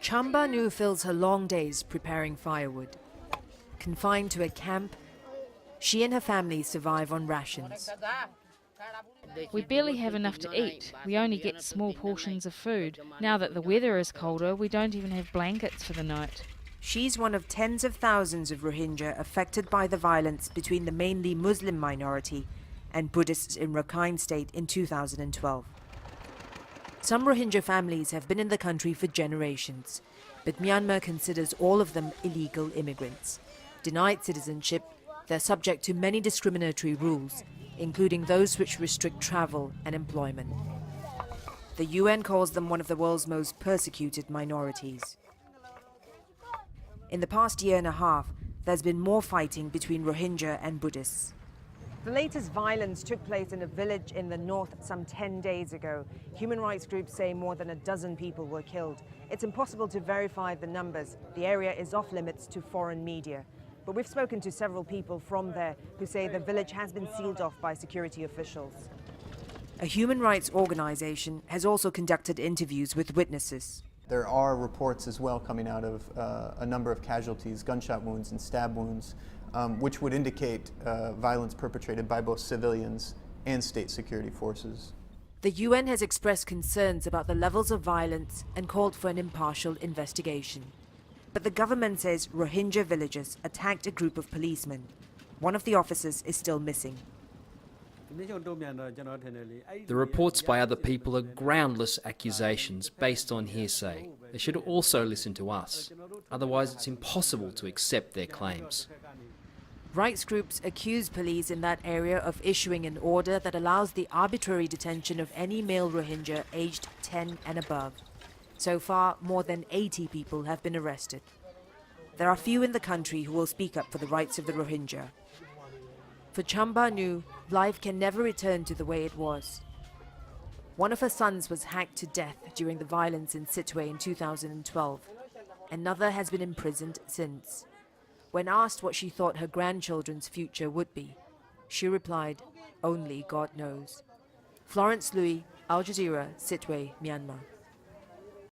Chamba Nu fills her long days preparing firewood. Confined to a camp, she and her family survive on rations. We barely have enough to eat. We only get small portions of food. Now that the weather is colder, we don't even have blankets for the night. She's one of tens of thousands of Rohingya affected by the violence between the mainly Muslim minority and Buddhists in Rakhine State in 2012. Some Rohingya families have been in the country for generations, but Myanmar considers all of them illegal immigrants. Denied citizenship, they're subject to many discriminatory rules, including those which restrict travel and employment. The UN calls them one of the world's most persecuted minorities. In the past year and a half, there's been more fighting between Rohingya and Buddhists. The latest violence took place in a village in the north some 10 days ago. Human rights groups say more than a dozen people were killed. It's impossible to verify the numbers. The area is off limits to foreign media. But we've spoken to several people from there who say the village has been sealed off by security officials. A human rights organization has also conducted interviews with witnesses. There are reports as well coming out of a number of casualties, gunshot wounds and stab wounds, which would indicate violence perpetrated by both civilians and state security forces. The UN has expressed concerns about the levels of violence and called for an impartial investigation. But the government says Rohingya villagers attacked a group of policemen. One of the officers is still missing. The reports by other people are groundless accusations based on hearsay. They should also listen to us. Otherwise, it's impossible to accept their claims. Rights groups accuse police in that area of issuing an order that allows the arbitrary detention of any male Rohingya aged 10 and above. So far, more than 80 people have been arrested. There are few in the country who will speak up for the rights of the Rohingya. For Chamba Nu, life can never return to the way it was. One of her sons was hacked to death during the violence in Sittwe in 2012. Another has been imprisoned since. When asked what she thought her grandchildren's future would be, she replied, "Only God knows." Florence Louis, Al Jazeera, Sittwe, Myanmar.